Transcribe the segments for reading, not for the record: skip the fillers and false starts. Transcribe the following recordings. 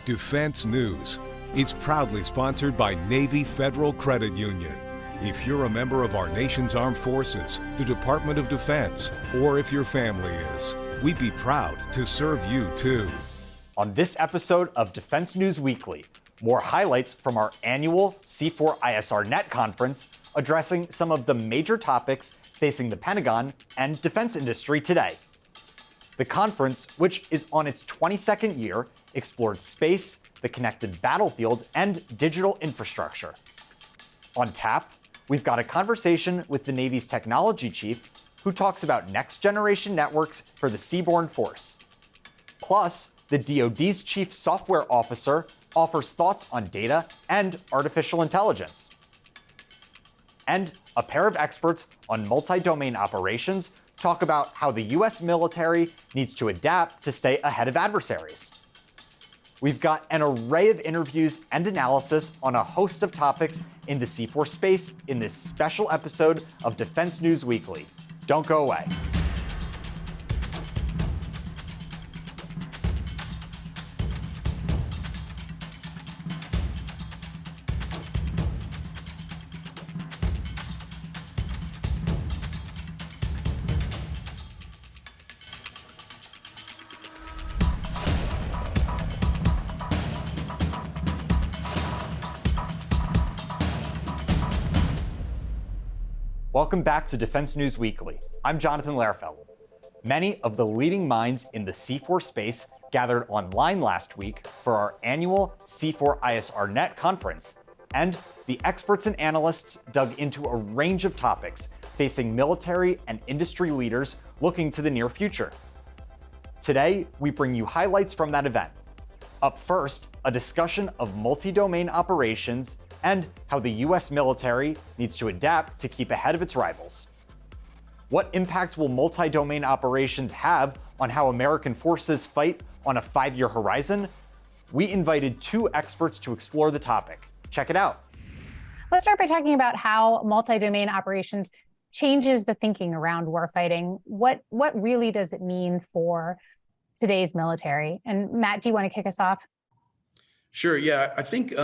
Defense News is proudly sponsored by Navy Federal Credit Union. If you're a member of our nation's armed forces, the Department of Defense, or if your family is, we'd be proud to serve you too. On this episode of Defense News Weekly, more highlights from our annual C4ISR Net conference addressing some of the major topics facing the Pentagon and defense industry today. The conference, which is on its 22nd year, explored space, the connected battlefield, and digital infrastructure. On tap, we've got a conversation with the Navy's technology chief, who talks about next-generation networks for the seaborne force. Plus, the DoD's chief software officer offers thoughts on data and artificial intelligence. And a pair of experts on multi-domain operations talk about how the US military needs to adapt to stay ahead of adversaries. We've got an array of interviews and analysis on a host of topics in the C4 space in this special episode of Defense News Weekly. Don't go away. Welcome back to Defense News Weekly. I'm Jonathan Lehrfeld. Many of the leading minds in the C4 space gathered online last week for our annual C4ISR Net conference, and the experts and analysts dug into a range of topics facing military and industry leaders looking to the near future. Today, we bring you highlights from that event. Up first, a discussion of multi-domain operations and how the US military needs to adapt to keep ahead of its rivals. What impact will multi-domain operations have on how American forces fight on a 5-year horizon? We invited 2 experts to explore the topic. Check it out. Let's start by talking about how multi-domain operations changes the thinking around warfighting. What really does it mean for today's military? And Matt, do you want to kick us off? Sure, yeah, I think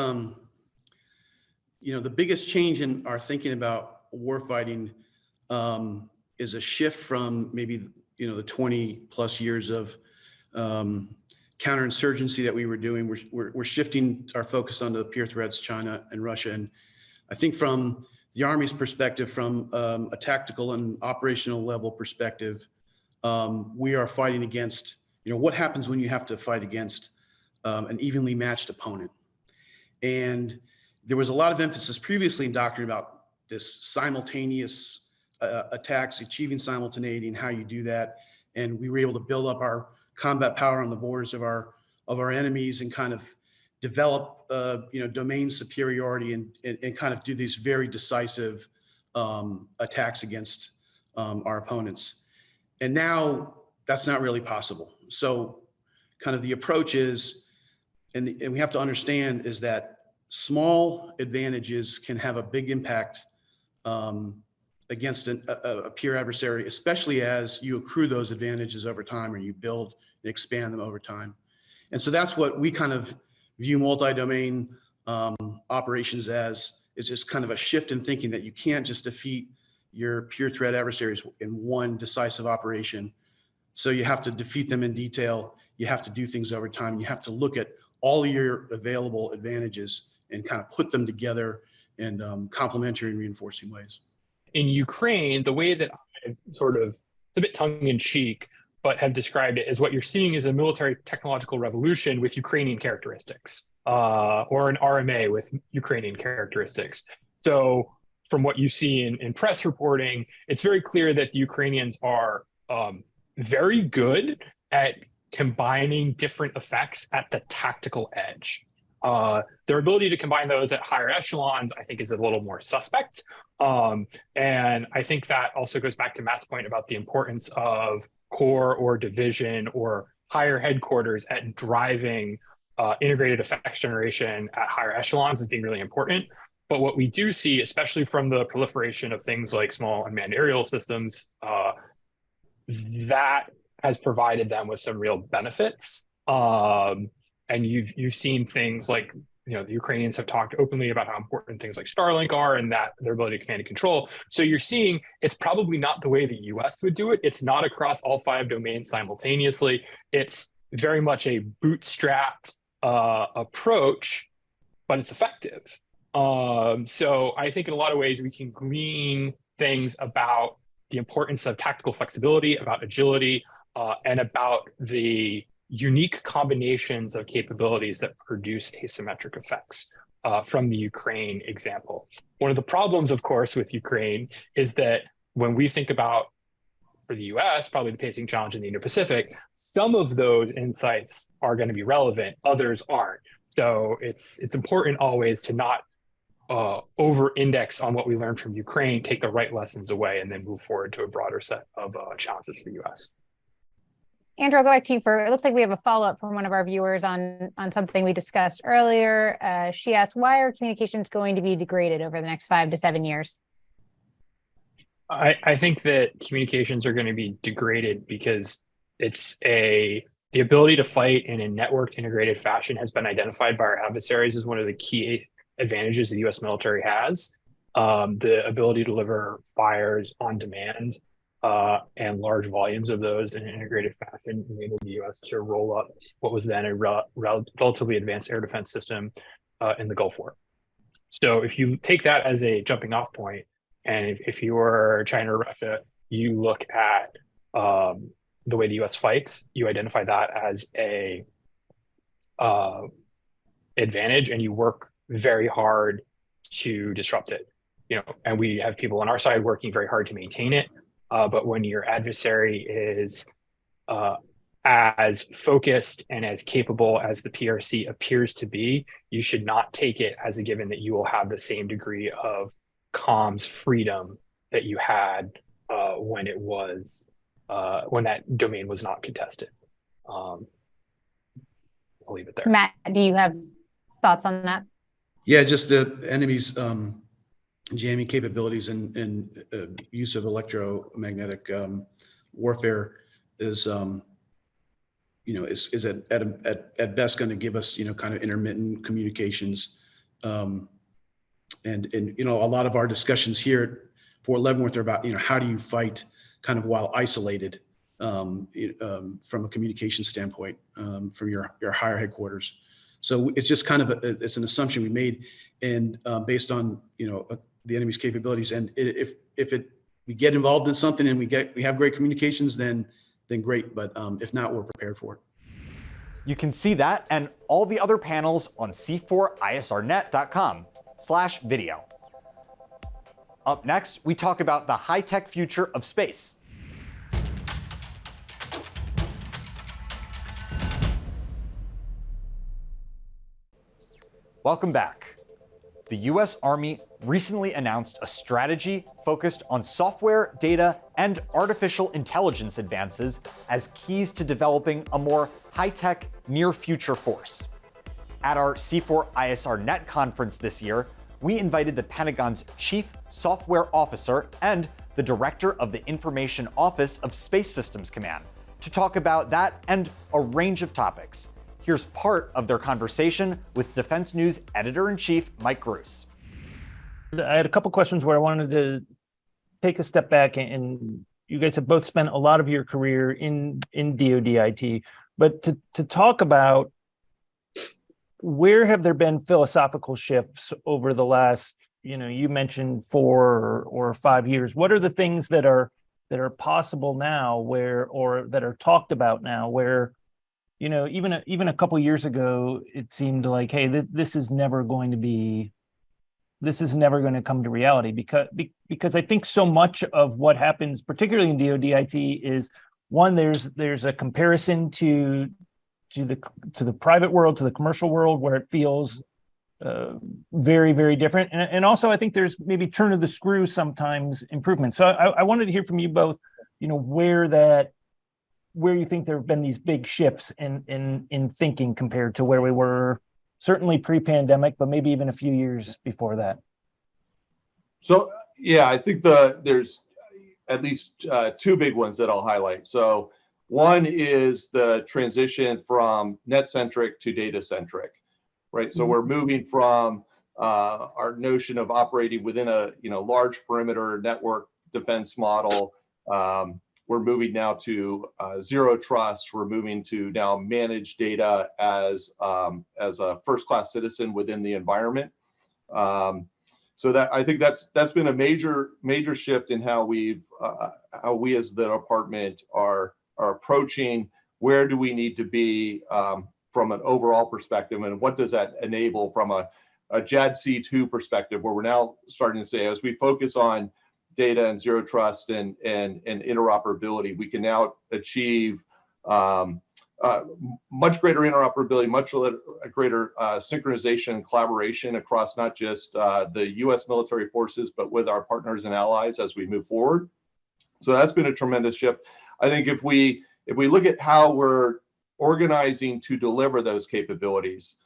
the biggest change in our thinking about warfighting is a shift from maybe the 20 plus years of counterinsurgency that we were doing. We're shifting our focus onto the peer threats, China and Russia. And I think from the Army's perspective, from a tactical and operational level perspective, we are fighting against, what happens when you have to fight against an evenly matched opponent. And there was a lot of emphasis previously in doctrine about this simultaneous attacks, achieving simultaneity and how you do that. And we were able to build up our combat power on the borders of our enemies and kind of develop domain superiority and kind of do these very decisive attacks against our opponents. And now that's not really possible. So kind of the approach is, and we have to understand, is that small advantages can have a big impact against a peer adversary, especially as you accrue those advantages over time or you build and expand them over time. And so that's what we kind of view multi-domain operations as, is just kind of a shift in thinking that you can't just defeat your peer threat adversaries in one decisive operation. So you have to defeat them in detail. You have to do things over time. You have to look at all of your available advantages and kind of put them together in complementary and reinforcing ways. In Ukraine, the way that I've it's a bit tongue-in-cheek, but have described it as what you're seeing is a military technological revolution with Ukrainian characteristics, or an RMA with Ukrainian characteristics. So from what you see in press reporting, it's very clear that the Ukrainians are very good at combining different effects at the tactical edge. Their ability to combine those at higher echelons, I think, is a little more suspect. And I think that also goes back to Matt's point about the importance of corps or division or higher headquarters at driving integrated effects generation at higher echelons as being really important. But what we do see, especially from the proliferation of things like small unmanned aerial systems, that has provided them with some real benefits. and you've seen things like, the Ukrainians have talked openly about how important things like Starlink are and that their ability to command and control. So you're seeing it's probably not the way the US would do it. It's not across all 5 domains simultaneously. It's very much a bootstrapped approach, but it's effective. So I think in a lot of ways we can glean things about the importance of tactical flexibility, about agility, and about the unique combinations of capabilities that produce asymmetric effects from the Ukraine example. One of the problems, of course, with Ukraine is that when we think about, for the US, probably the pacing challenge in the Indo-Pacific, some of those insights are going to be relevant, others aren't. So it's important always to not over-index on what we learned from Ukraine, take the right lessons away, and then move forward to a broader set of challenges for the US. Andrew, I'll go back to you it looks like we have a follow-up from one of our viewers on something we discussed earlier. She asked, why are communications going to be degraded over the next 5 to 7 years? I think that communications are going to be degraded because the ability to fight in a networked integrated fashion has been identified by our adversaries as one of the key advantages the US military has. The ability to deliver fires on demand and large volumes of those in an integrated fashion enabled the US to roll up what was then a relatively advanced air defense system in the Gulf War. So if you take that as a jumping off point, and if you are China or Russia, you look at the way the US fights, you identify that as a advantage, and you work very hard to disrupt it. And we have people on our side working very hard to maintain it. But when your adversary is as focused and as capable as the PRC appears to be, you should not take it as a given that you will have the same degree of comms freedom that you had when that domain was not contested. I'll leave it there. Matt, do you have thoughts on that? Yeah, just the enemy's jamming capabilities and use of electromagnetic warfare is at best going to give us kind of intermittent communications, and a lot of our discussions here at Fort Leavenworth are about how do you fight kind of while isolated from a communication standpoint from your higher headquarters. So it's just kind of it's an assumption we made, and based on the enemy's capabilities. And if we get involved in something and we have great communications, then great. But if not, we're prepared for it. You can see that and all the other panels on c4isrnet.com/video. Up next, we talk about the high-tech future of space. Welcome back. The US Army recently announced a strategy focused on software, data, and artificial intelligence advances as keys to developing a more high-tech, near-future force. At our C4ISRNet conference this year, we invited the Pentagon's Chief Software Officer and the Director of the Information Office of Space Systems Command to talk about that and a range of topics. Here's part of their conversation with Defense News Editor-in-Chief Mike Gruss. I had a couple questions where I wanted to take a step back, and you guys have both spent a lot of your career in DoD IT, but to talk about where have there been philosophical shifts over the last, you mentioned 4 or 5 years. What are the things that are possible now or that are talked about now where even a couple of years ago, it seemed like, hey, this is never going to come to reality because I think so much of what happens, particularly in DoD IT, is one, there's a comparison to the private world, to the commercial world, where it feels very, very different, and also I think there's maybe turn of the screw sometimes improvement. So I wanted to hear from you both, where you think there have been these big shifts in thinking compared to where we were certainly pre-pandemic, but maybe even a few years before that. So yeah, I think there's at least 2 big ones that I'll highlight. So One is the transition from net-centric to data-centric, right? So we're moving from our notion of operating within a large perimeter network defense model. We're moving now to zero trust. We're moving to now manage data as a first-class citizen within the environment. So that I think that's been a major shift in how we as the department are approaching where do we need to be from an overall perspective, and what does that enable from a JADC2 perspective, where we're now starting to say, as we focus on data and zero trust and interoperability, we can now achieve much greater interoperability, much greater synchronization and collaboration across not just the U.S. military forces, but with our partners and allies as we move forward. So that's been a tremendous shift. I think if we look at how we're organizing to deliver those capabilities,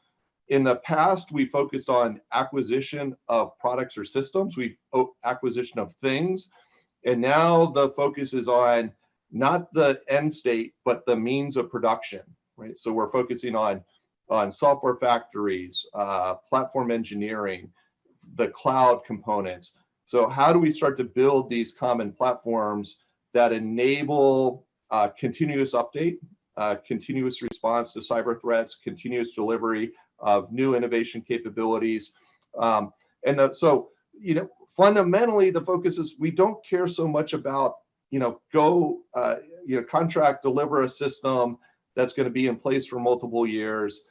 in the past, we focused on acquisition of products or systems, acquisition of things, and now the focus is on not the end state, but the means of production, right? So we're focusing on software factories, platform engineering, the cloud components. So how do we start to build these common platforms that enable continuous update, continuous response to cyber threats, continuous delivery of new innovation capabilities. So, fundamentally, the focus is we don't care so much about, contract, deliver a system that's going to be in place for multiple years.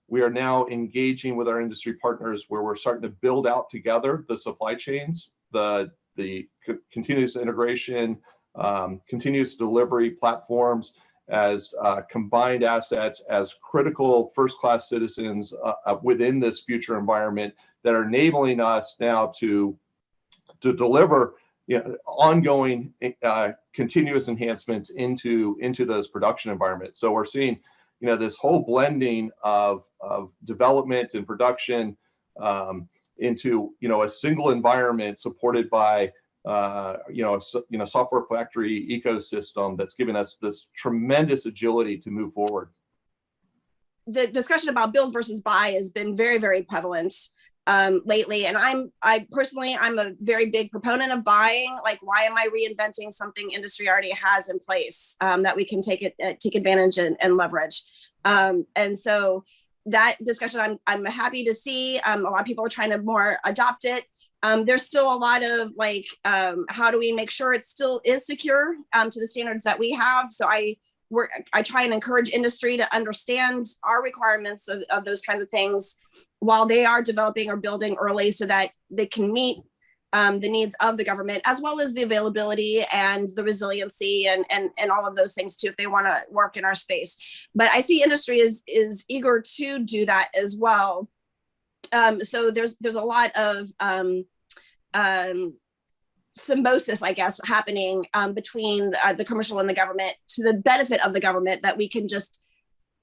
We are now engaging with our industry partners where we're starting to build out together the supply chains, the continuous integration, continuous delivery platforms as combined assets, as critical first-class citizens within this future environment that are enabling us now to deliver ongoing continuous enhancements into those production environments. So we're seeing this whole blending of development and production into a single environment supported by software factory ecosystem that's given us this tremendous agility to move forward. The discussion about build versus buy has been very, very prevalent lately, and I'm a very big proponent of buying. Like, why am I reinventing something industry already has in place that we can take advantage and leverage? And so that discussion, I'm happy to see. A lot of people are trying to more adopt it. There's still a lot of how do we make sure it still is secure to the standards that we have? So I try and encourage industry to understand our requirements of those kinds of things while they are developing or building early, so that they can meet the needs of the government, as well as the availability and the resiliency and all of those things too, if they want to work in our space. But I see industry is eager to do that as well. So there's a lot of symbiosis, I guess, happening between the commercial and the government to the benefit of the government, that we can just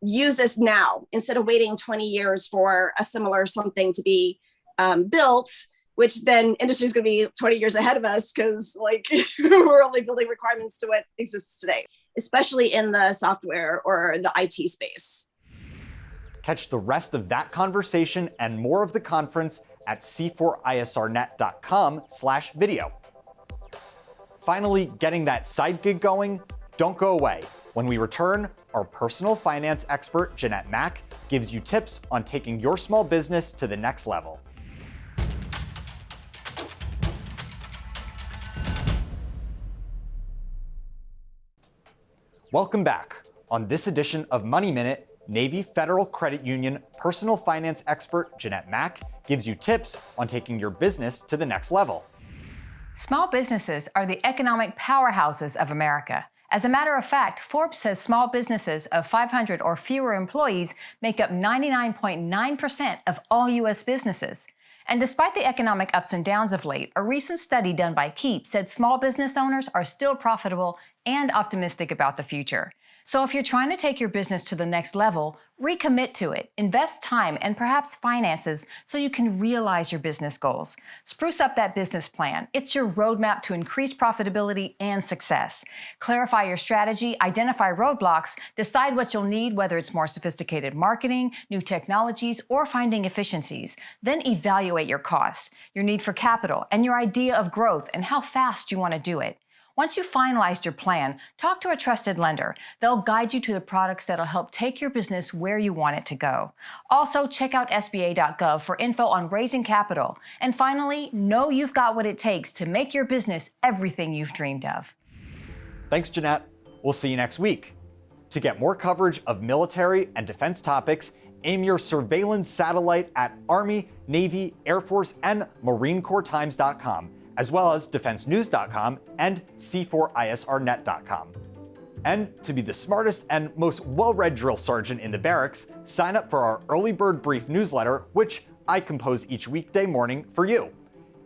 use this now instead of waiting 20 years for a similar something to be built, which then industry is going to be 20 years ahead of us because we're only building requirements to what exists today, especially in the software or the IT space. Catch the rest of that conversation and more of the conference at c4isrnet.com/video. Finally, getting that side gig going? Don't go away. When we return, our personal finance expert, Jeanette Mack, gives you tips on taking your small business to the next level. Welcome back. On this edition of Money Minute, Navy Federal Credit Union personal finance expert Jeanette Mack gives you tips on taking your business to the next level. Small businesses are the economic powerhouses of America. As a matter of fact, Forbes says small businesses of 500 or fewer employees make up 99.9% of all U.S. businesses. And despite the economic ups and downs of late, a recent study done by Keep said small business owners are still profitable and optimistic about the future. So if you're trying to take your business to the next level, recommit to it. Invest time and perhaps finances so you can realize your business goals. Spruce up that business plan. It's your roadmap to increase profitability and success. Clarify your strategy, identify roadblocks, decide what you'll need, whether it's more sophisticated marketing, new technologies, or finding efficiencies. Then evaluate your costs, your need for capital, and your idea of growth and how fast you want to do it. Once you've finalized your plan, talk to a trusted lender. They'll guide you to the products that'll help take your business where you want it to go. Also, check out SBA.gov for info on raising capital. And finally, know you've got what it takes to make your business everything you've dreamed of. Thanks, Jeanette. We'll see you next week. To get more coverage of military and defense topics, aim your surveillance satellite at Army, Navy, Air Force, and MarineCorpsTimes.com, as well as DefenseNews.com and C4ISRNet.com. And to be the smartest and most well-read drill sergeant in the barracks, sign up for our Early Bird Brief newsletter, which I compose each weekday morning for you.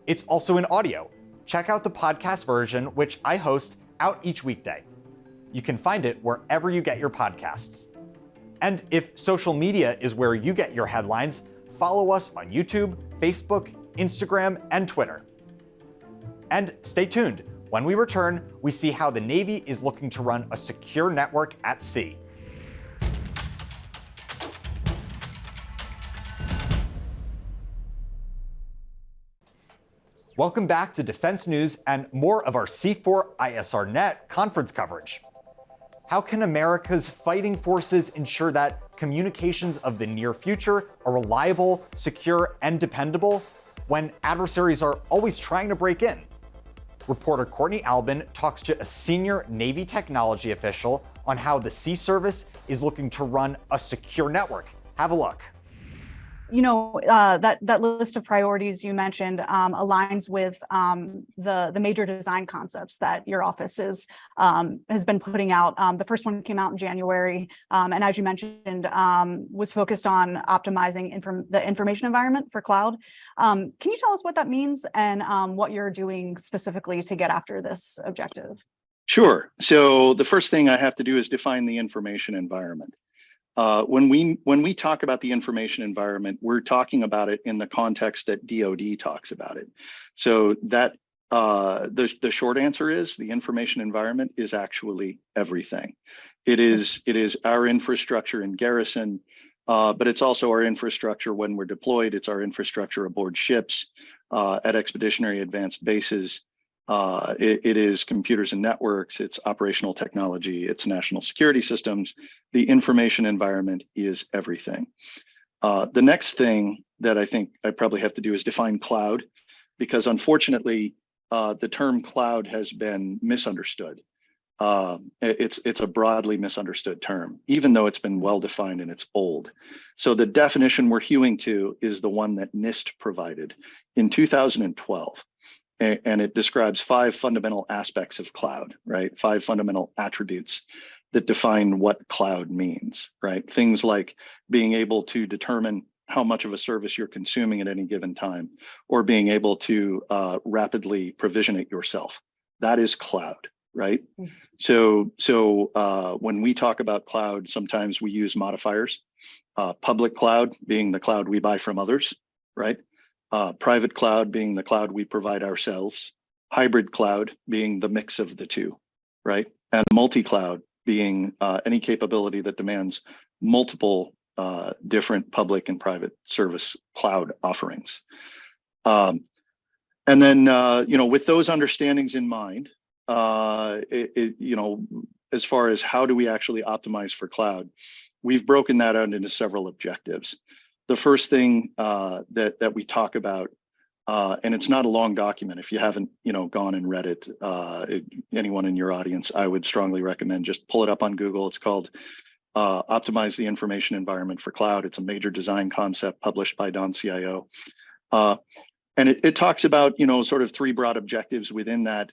It's also in audio. Check out the podcast version, which I host out each weekday. You can find it wherever you get your podcasts. And if social media is where you get your headlines, follow us on YouTube, Facebook, Instagram, and Twitter. And stay tuned. When we return, we see how the Navy is looking to run a secure network at sea. Welcome back to Defense News and more of our C4ISRNet conference coverage. How can America's fighting forces ensure that communications of the near future are reliable, secure, and dependable when adversaries are always trying to break in? Reporter Courtney Albin talks to a senior Navy technology official on how the Sea Service is looking to run a secure network. Have a look. You know, that list of priorities you mentioned aligns with the major design concepts that your office has been putting out. The first one came out in January, and as you mentioned, was focused on optimizing the information environment for cloud. Can you tell us what that means and what you're doing specifically to get after this objective? Sure. So the first thing I have to do is define the information environment. When we talk about the information environment, we're talking about it in the context that DoD talks about it. So that the short answer is the information environment is actually everything. It is our infrastructure in garrison, but it's also our infrastructure when we're deployed. It's our infrastructure aboard ships, at expeditionary advanced bases. It is computers and networks, it's operational technology, it's national security systems. The information environment is everything. The next thing that I think I probably have to do is define cloud, because unfortunately, the term cloud has been misunderstood. It's a broadly misunderstood term, even though it's been well defined and it's old. So the definition we're hewing to is the one that NIST provided in 2012. And it describes 5 fundamental aspects of cloud, right? 5 fundamental attributes that define what cloud means, right? Things like being able to determine how much of a service you're consuming at any given time, or being able to rapidly provision it yourself. That is cloud, right? So when we talk about cloud, sometimes we use modifiers. Public cloud being the cloud we buy from others, right? Private cloud being the cloud we provide ourselves, hybrid cloud being the mix of the two, right? And multi-cloud being any capability that demands multiple different public and private service cloud offerings. And then, with those understandings in mind, as far as how do we actually optimize for cloud, we've broken that out into several objectives. The first thing that we talk about, and it's not a long document. If you haven't, gone and read it, anyone in your audience, I would strongly recommend just pull it up on Google. It's called Optimize the Information Environment for Cloud. It's a major design concept published by Don-CIO. And it talks about, sort of 3 broad objectives within that.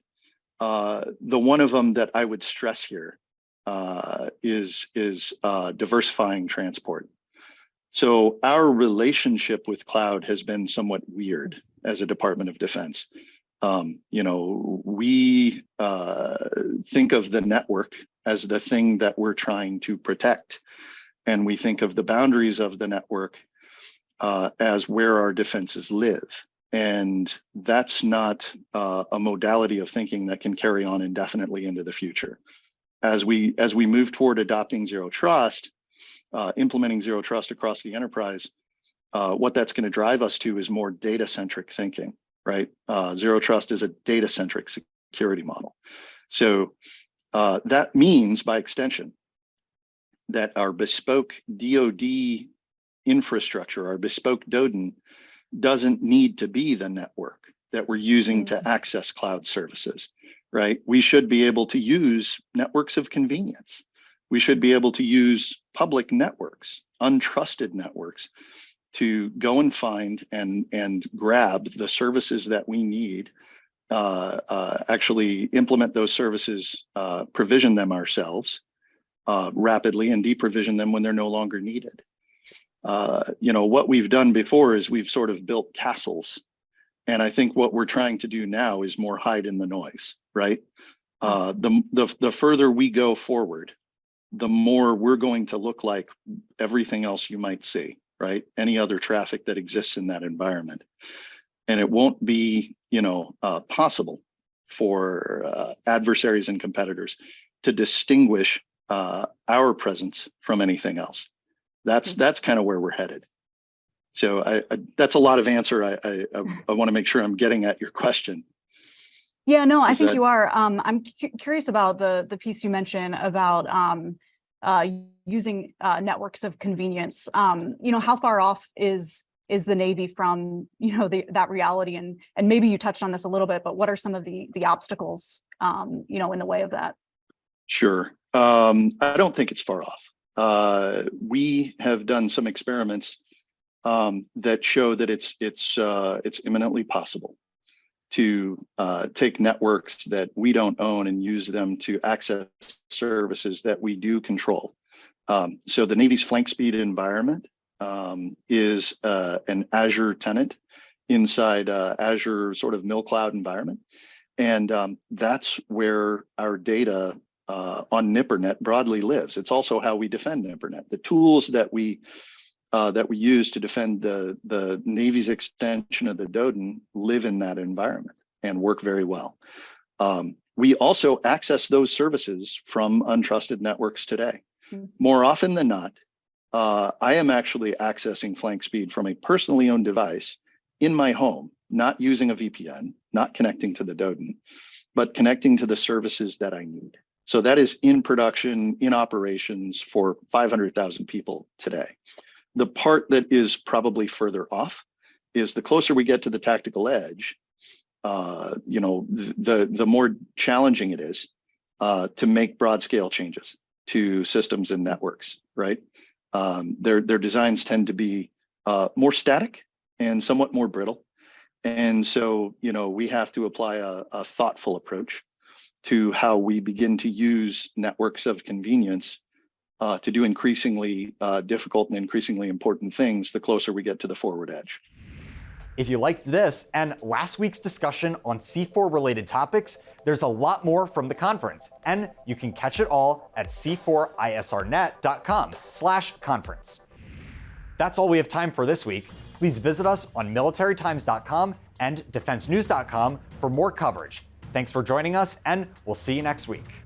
The one of them that I would stress here is diversifying transport. So our relationship with cloud has been somewhat weird as a Department of Defense. We think of the network as the thing that we're trying to protect. And we think of the boundaries of the network as where our defenses live. And that's not a modality of thinking that can carry on indefinitely into the future. As we move toward adopting zero trust, implementing zero trust across the enterprise, what that's going to drive us to is more data-centric thinking, right? Zero trust is a data-centric security model. So that means, by extension, that our bespoke DoD infrastructure, our bespoke DoDN, doesn't need to be the network that we're using to access cloud services, right? We should be able to use networks of convenience. We should be able to use public networks, untrusted networks, to go and find and grab the services that we need, actually implement those services, provision them ourselves rapidly, and deprovision them when they're no longer needed. What we've done before is we've sort of built castles. And I think what we're trying to do now is more hide in the noise, right? The further we go forward, the more we're going to look like everything else you might see, right? Any other traffic that exists in that environment. And it won't be, possible for adversaries and competitors to distinguish our presence from anything else. That's kind of where we're headed. So that's a lot of answer. I want to make sure I'm getting at your question. Yeah, no, I think you are. I'm curious about the piece you mentioned about using networks of convenience. How far off is the Navy from that reality? And maybe you touched on this a little bit, but what are some of the obstacles in the way of that? Sure. I don't think it's far off. We have done some experiments that show that it's imminently possible to take networks that we don't own and use them to access services that we do control. So the Navy's flank speed environment is an Azure tenant inside Azure sort of MilCloud environment. And that's where our data on NIPRNet broadly lives. It's also how we defend NIPRNet. The tools that we use to defend the Navy's extension of the DoDN live in that environment and work very well. We also access those services from untrusted networks today. More often than not, I am actually accessing flank speed from a personally owned device in my home, not using a VPN, not connecting to the DoDN, but connecting to the services that I need. So that is in production, in operations for 500,000 people today. The part that is probably further off is the closer we get to the tactical edge, the more challenging it is to make broad scale changes to systems and networks, right? Their designs tend to be more static and somewhat more brittle. And so, we have to apply a thoughtful approach to how we begin to use networks of convenience to do increasingly difficult and increasingly important things the closer we get to the forward edge. If you liked this and last week's discussion on C4 related topics, there's a lot more from the conference, and you can catch it all at c4isrnet.com/conference. That's all we have time for this week. Please visit us on militarytimes.com and defensenews.com for more coverage. Thanks for joining us, and we'll see you next week.